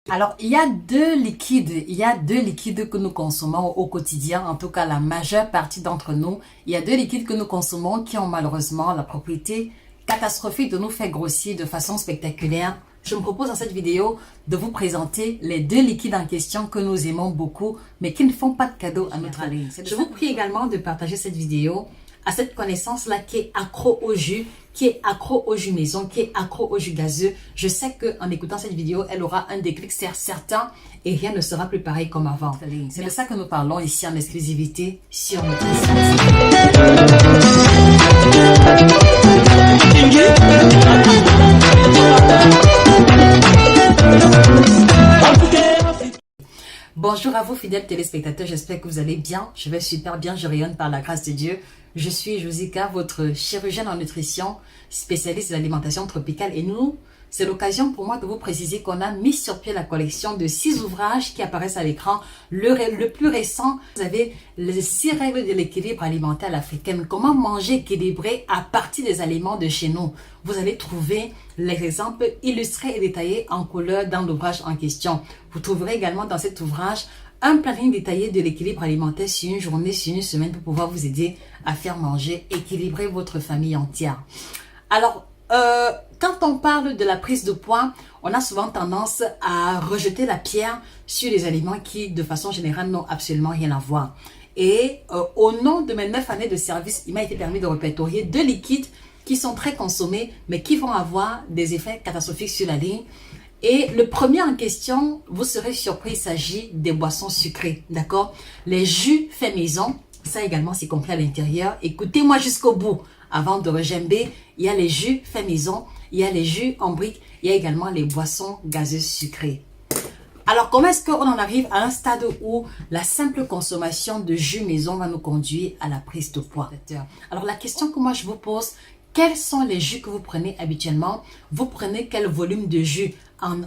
Alors, il y a deux liquides que nous consommons au quotidien, en tout cas la majeure partie d'entre nous. Il y a deux liquides que nous consommons qui ont malheureusement la propriété catastrophique de nous faire grossir de façon spectaculaire. Je me propose dans cette vidéo de vous présenter les deux liquides en question que nous aimons beaucoup, mais qui ne font pas de cadeau à notre vie. Je vous prie également de partager cette vidéo à cette connaissance-là qui est accro au jus, qui est accro au jus maison, qui est accro au jus gazeux. Je sais qu'en écoutant cette vidéo, elle aura un déclic certain et rien ne sera plus pareil comme avant. C'est de ça que nous parlons ici en exclusivité sur notre site. Bonjour à vous fidèles téléspectateurs, j'espère que vous allez bien. Je vais super bien, je rayonne par la grâce de Dieu. Je suis Josika, votre chirurgienne en nutrition, spécialiste de l'alimentation tropicale. Et nous, c'est l'occasion pour moi de vous préciser qu'on a mis sur pied la collection de 6 ouvrages qui apparaissent à l'écran. Le plus récent, vous avez les 6 règles de l'équilibre alimentaire africaine. Comment manger équilibré à partir des aliments de chez nous. Vous allez trouver les exemples illustrés et détaillés en couleur dans l'ouvrage en question. Vous trouverez également dans cet ouvrage un planning détaillé de l'équilibre alimentaire sur une journée, sur une semaine pour pouvoir vous aider à faire manger, équilibrer votre famille entière. Alors, quand on parle de la prise de poids, on a souvent tendance à rejeter la pierre sur les aliments qui, de façon générale, n'ont absolument rien à voir. Et au nom de mes 9 années de service, il m'a été permis de répertorier 2 liquides qui sont très consommés, mais qui vont avoir des effets catastrophiques sur la ligne. Et le premier en question, vous serez surpris, il s'agit des boissons sucrées, d'accord? Les jus faits maison, ça également c'est compris à l'intérieur. Écoutez-moi jusqu'au bout. Avant de regimber, il y a les jus faits maison, il y a les jus en brique, il y a également les boissons gazeuses sucrées. Alors, comment est-ce qu'on en arrive à un stade où la simple consommation de jus maison va nous conduire à la prise de poids? Alors, la question que moi je vous pose, quels sont les jus que vous prenez habituellement? Vous prenez quel volume de jus en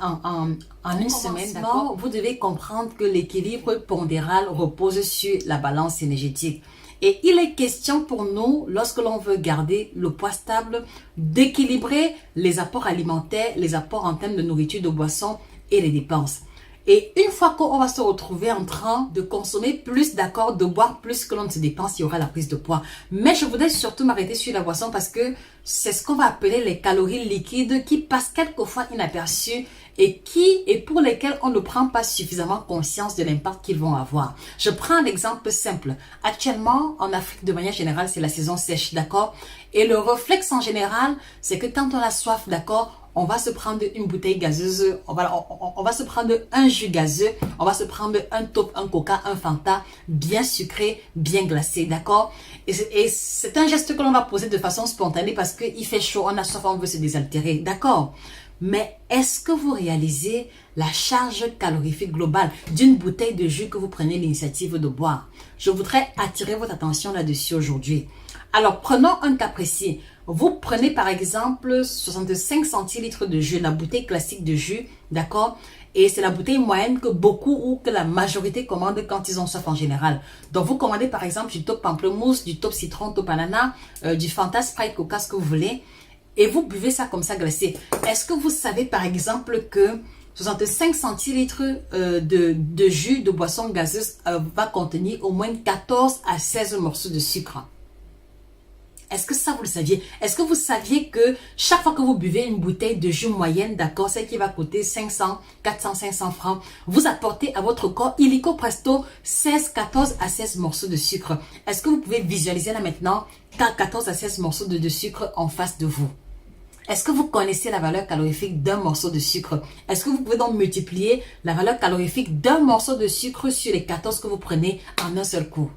une semaine, d'accord? Vous devez comprendre que l'équilibre pondéral repose sur la balance énergétique. Et il est question pour nous, lorsque l'on veut garder le poids stable, d'équilibrer les apports alimentaires, les apports en termes de nourriture, de boissons et les dépenses. Et une fois qu'on va se retrouver en train de consommer plus, d'accord, de boire plus que l'on ne se dépense, il y aura la prise de poids. Mais je voudrais surtout m'arrêter sur la boisson parce que c'est ce qu'on va appeler les calories liquides qui passent quelquefois inaperçues et pour lesquels on ne prend pas suffisamment conscience de l'impact qu'ils vont avoir. Je prends un exemple simple. Actuellement, en Afrique, de manière générale, c'est la saison sèche, d'accord? Et le réflexe en général, c'est que quand on a soif, d'accord, on va se prendre une bouteille gazeuse, on va se prendre un jus gazeux, on va se prendre un top, un coca, un fanta, bien sucré, bien glacé, d'accord? Et c'est un geste que l'on va poser de façon spontanée parce qu'il fait chaud, on a soif, on veut se désaltérer, d'accord? Mais est-ce que vous réalisez la charge calorifique globale d'une bouteille de jus que vous prenez l'initiative de boire? Je voudrais attirer votre attention là-dessus aujourd'hui. Alors, prenons un cas précis. Vous prenez par exemple 65 centilitres de jus, la bouteille classique de jus, d'accord? Et c'est la bouteille moyenne que beaucoup ou que la majorité commandent quand ils ont soif en général. Donc, vous commandez par exemple du top pamplemousse, du top citron, top ananas, du Fanta, Sprite, Coca, ce que vous voulez. Et vous buvez ça comme ça glacé. Est-ce que vous savez par exemple que 65 centilitres de jus de boisson gazeuse va contenir au moins 14 à 16 morceaux de sucre? Est-ce que ça, vous le saviez? Est-ce que vous saviez que chaque fois que vous buvez une bouteille de jus moyenne, d'accord, celle qui va coûter 500, 400, 500 francs, vous apportez à votre corps illico presto 14 à 16 morceaux de sucre. Est-ce que vous pouvez visualiser là maintenant 14 à 16 morceaux de sucre en face de vous? Est-ce que vous connaissez la valeur calorifique d'un morceau de sucre? Est-ce que vous pouvez donc multiplier la valeur calorifique d'un morceau de sucre sur les 14 que vous prenez en un seul coup?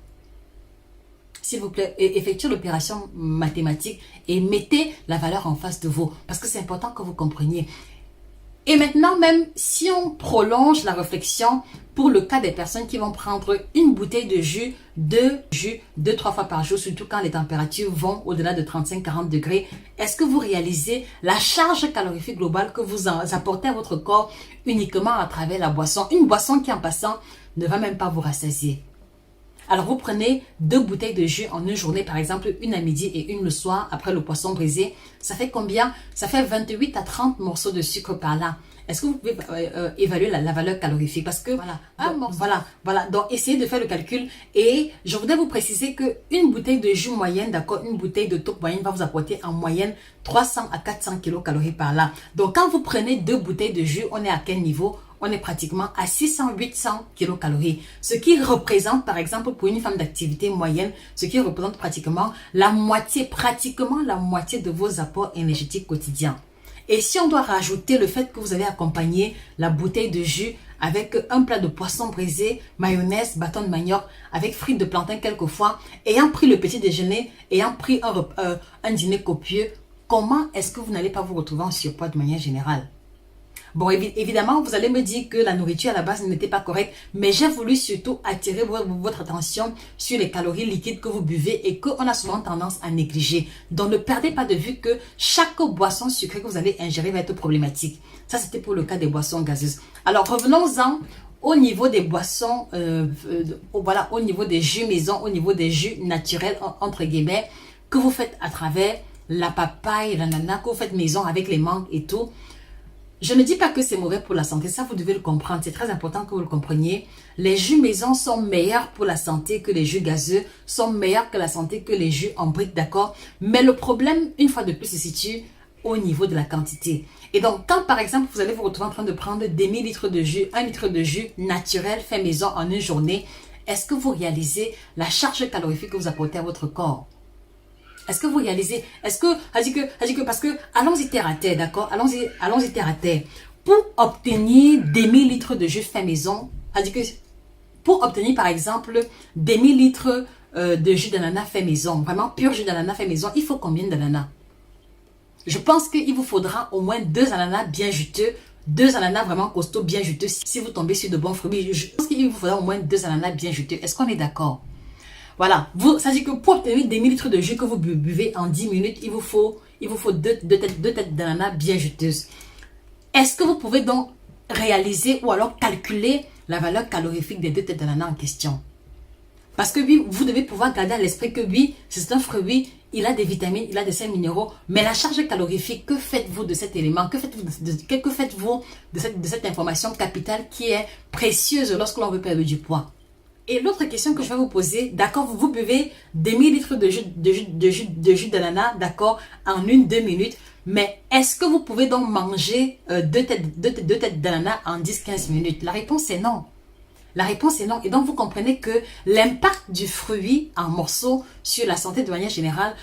S'il vous plaît, effectuez l'opération mathématique et mettez la valeur en face de vous. Parce que c'est important que vous compreniez. Et maintenant, même si on prolonge la réflexion pour le cas des personnes qui vont prendre une bouteille de jus, 2-3 fois par jour, surtout quand les températures vont au-delà de 35-40 degrés, est-ce que vous réalisez la charge calorifique globale que vous apportez à votre corps uniquement à travers la boisson? Une boisson qui, en passant, ne va même pas vous rassasier. Alors, vous prenez 2 bouteilles de jus en une journée, par exemple, une à midi et une le soir après le poisson brisé. Ça fait combien? Ça fait 28 à 30 morceaux de sucre par là. est-ce que vous pouvez évaluer la valeur calorifique? Parce que voilà, donc essayez de faire le calcul. Et je voudrais vous préciser que une bouteille de jus moyenne, d'accord, une bouteille de taupe moyenne va vous apporter en moyenne 300 à 400 kilocalories par là. Donc quand vous prenez 2 bouteilles de jus, on est à quel niveau? On est pratiquement à 600-800 kilocalories. Ce qui représente, par exemple, pour une femme d'activité moyenne, ce qui représente pratiquement la moitié de vos apports énergétiques quotidiens. Et si on doit rajouter le fait que vous avez accompagné la bouteille de jus avec un plat de poisson braisé, mayonnaise, bâton de manioc, avec frites de plantain quelquefois, ayant pris le petit déjeuner, ayant pris un dîner copieux, comment est-ce que vous n'allez pas vous retrouver en surpoids de manière générale? Bon, évidemment, vous allez me dire que la nourriture à la base n'était pas correcte, mais j'ai voulu surtout attirer votre attention sur les calories liquides que vous buvez et qu'on a souvent tendance à négliger. Donc, ne perdez pas de vue que chaque boisson sucrée que vous allez ingérer va être problématique. Ça, c'était pour le cas des boissons gazeuses. Alors, revenons-en au niveau des boissons, voilà, au niveau des jus maison, au niveau des jus naturels, entre guillemets, que vous faites à travers la papaye, l'ananas, que vous faites maison avec les mangues et tout. Je ne dis pas que c'est mauvais pour la santé, ça vous devez le comprendre, c'est très important que vous le compreniez. Les jus maison sont meilleurs pour la santé que les jus gazeux, sont meilleurs que la santé que les jus en brique, d'accord? Mais le problème, une fois de plus, se situe au niveau de la quantité. Et donc, quand par exemple, vous allez vous retrouver en train de prendre des millilitres de jus, 1 litre de jus naturel fait maison en une journée, est-ce que vous réalisez la charge calorifique que vous apportez à votre corps? Est-ce que vous réalisez? Est-ce que, parce que, allons-y terre à terre, d'accord? Allons-y terre à terre. Pour obtenir des millilitres de jus fait maison, pour obtenir par exemple des millilitres de jus d'ananas fait maison, vraiment pur jus d'ananas fait maison, il faut combien d'ananas? Je pense qu'il vous faudra au moins 2 ananas bien juteux, 2 ananas vraiment costauds, bien juteux, si vous tombez sur de bons fruits. Je pense qu'il vous faudra au moins 2 ananas bien juteux. Est-ce qu'on est d'accord? Voilà, ça dit que pour obtenir des millilitres de jus que vous buvez en 10 minutes, il vous faut 2 têtes d'ananas bien juteuses. Est-ce que vous pouvez donc réaliser ou alors calculer la valeur calorifique des 2 têtes d'ananas en question? Parce que oui, vous devez pouvoir garder à l'esprit que oui, c'est un fruit, il a des vitamines, il a des sels minéraux, mais la charge calorifique, que faites-vous de cet élément? Que faites-vous de cette information capitale qui est précieuse lorsque l'on veut perdre du poids? Et l'autre question que je vais vous poser, d'accord, vous buvez des millilitres de jus d'ananas, d'accord, en 1-2 minutes, mais est-ce que vous pouvez donc manger 2 têtes d'ananas en 10-15 minutes? La réponse est non. La réponse est non. Et donc, vous comprenez que l'impact du fruit en morceaux sur la santé de manière générale,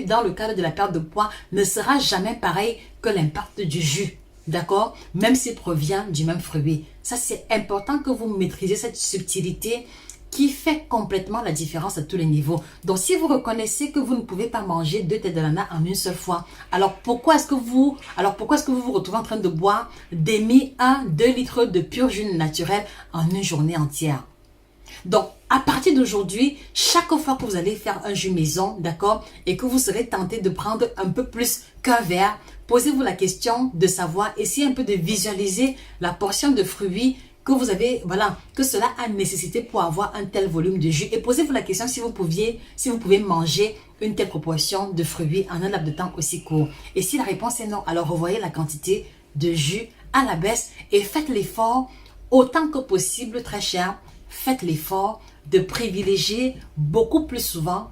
dans le cadre de la perte de poids, ne sera jamais pareil que l'impact du jus. D'accord? Même s'il provient du même fruit. Ça, c'est important que vous maîtrisez cette subtilité qui fait complètement la différence à tous les niveaux. Donc, si vous reconnaissez que vous ne pouvez pas manger 2 têtes d'ananas en une seule fois, alors pourquoi est-ce que vous vous retrouvez en train de boire des 1-2 litres de pur jus naturel en une journée entière? Donc, à partir d'aujourd'hui, chaque fois que vous allez faire un jus maison, d'accord, et que vous serez tenté de prendre un peu plus qu'un verre, posez-vous la question de savoir, essayez un peu de visualiser la portion de fruits que vous avez, voilà, que cela a nécessité pour avoir un tel volume de jus. Et posez-vous la question si vous pouvez manger une telle proportion de fruits en un laps de temps aussi court. Et si la réponse est non, alors revoyez la quantité de jus à la baisse et faites l'effort autant que possible, très cher. Faites l'effort de privilégier beaucoup plus souvent.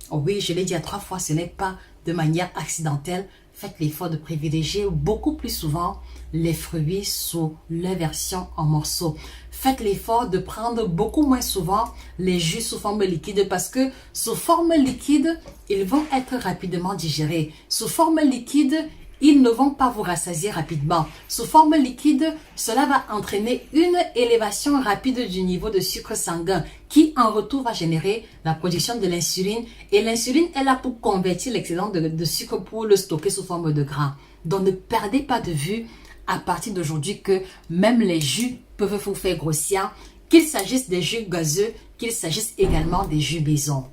Oh oui, je l'ai dit à 3 fois, ce n'est pas de manière accidentelle. Faites l'effort de privilégier beaucoup plus souvent les fruits sous leur version en morceaux. Faites l'effort de prendre beaucoup moins souvent les jus sous forme liquide parce que sous forme liquide, ils vont être rapidement digérés. Sous forme liquide, ils ne vont pas vous rassasier rapidement. Sous forme liquide, cela va entraîner une élévation rapide du niveau de sucre sanguin qui en retour va générer la production de l'insuline. Et l'insuline est là pour convertir l'excédent de sucre pour le stocker sous forme de gras. Donc ne perdez pas de vue à partir d'aujourd'hui que même les jus peuvent vous faire grossir, qu'il s'agisse des jus gazeux, qu'il s'agisse également des jus maison.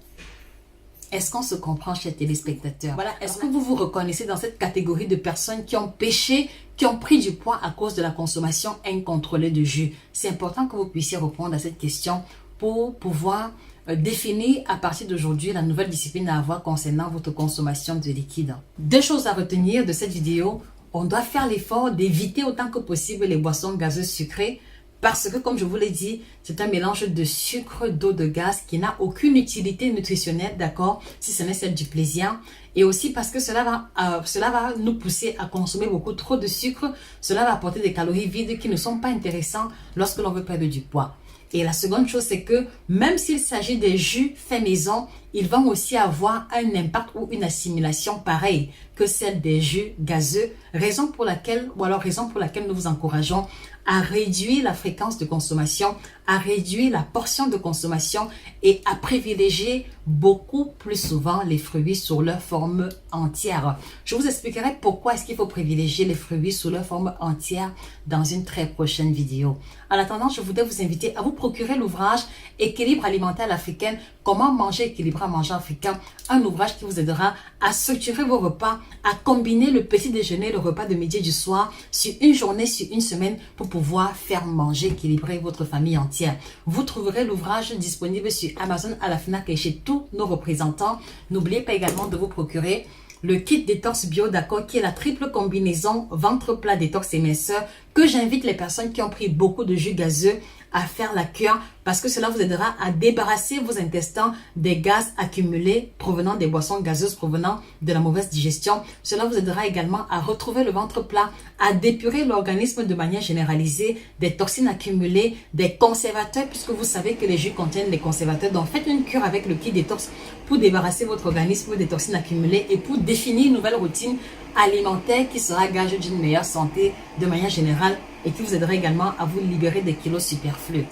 Est-ce qu'on se comprend, chers téléspectateurs? Voilà, est-ce que vous vous reconnaissez dans cette catégorie de personnes qui ont péché, qui ont pris du poids à cause de la consommation incontrôlée de jus? C'est important que vous puissiez répondre à cette question pour pouvoir définir à partir d'aujourd'hui la nouvelle discipline à avoir concernant votre consommation de liquide. 2 choses à retenir de cette vidéo. on doit faire l'effort d'éviter autant que possible les boissons gazeuses sucrées parce que, comme je vous l'ai dit, c'est un mélange de sucre, d'eau de gaz qui n'a aucune utilité nutritionnelle, d'accord, si ce n'est celle du plaisir. Et aussi parce que cela va nous pousser à consommer beaucoup trop de sucre. Cela va apporter des calories vides qui ne sont pas intéressantes lorsque l'on veut perdre du poids. Et la seconde chose, c'est que même s'il s'agit des jus faits maison, ils vont aussi avoir un impact ou une assimilation pareille que celle des jus gazeux, raison pour laquelle nous vous encourageons à réduire la fréquence de consommation, à réduire la portion de consommation et à privilégier beaucoup plus souvent les fruits sous leur forme entière. Je vous expliquerai pourquoi est-ce qu'il faut privilégier les fruits sous leur forme entière dans une très prochaine vidéo. En attendant, je voudrais vous inviter à vous procurer l'ouvrage Équilibre alimentaire africain, comment manger équilibré à manger africain, un ouvrage qui vous aidera à structurer vos repas, à combiner le petit déjeuner et le repas de midi et du soir sur une journée, sur une semaine pour pouvoir faire manger équilibré votre famille entière. Vous trouverez l'ouvrage disponible sur Amazon, à la FNAC et chez tous nos représentants. N'oubliez pas également de vous procurer le kit détox bio, d'accord, qui est la triple combinaison ventre plat, détox et minceur que j'invite les personnes qui ont pris beaucoup de jus gazeux à faire la cure parce que cela vous aidera à débarrasser vos intestins des gaz accumulés provenant des boissons gazeuses, provenant de la mauvaise digestion. Cela vous aidera également à retrouver le ventre plat, à dépurer l'organisme de manière généralisée des toxines accumulées, des conservateurs, puisque vous savez que les jus contiennent les conservateurs. Donc faites une cure avec le kit détox pour débarrasser votre organisme des toxines accumulées et pour définir une nouvelle routine alimentaire qui sera gage d'une meilleure santé de manière générale et qui vous aidera également à vous libérer des kilos superflus.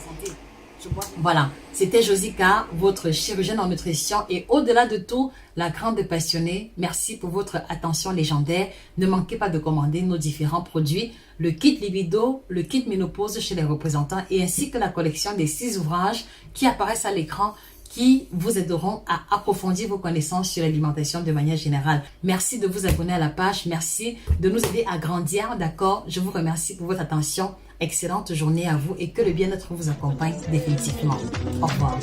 Voilà, c'était Josica, votre chirurgienne en nutrition et au-delà de tout, la grande passionnée. Merci pour votre attention légendaire. Ne manquez pas de commander nos différents produits, le kit libido, le kit ménopause chez les représentants et ainsi que la collection des 6 ouvrages qui apparaissent à l'écran qui vous aideront à approfondir vos connaissances sur l'alimentation de manière générale. Merci de vous abonner à la page. Merci de nous aider à grandir. D'accord? Je vous remercie pour votre attention. Excellente journée à vous et que le bien-être vous accompagne définitivement. Au revoir.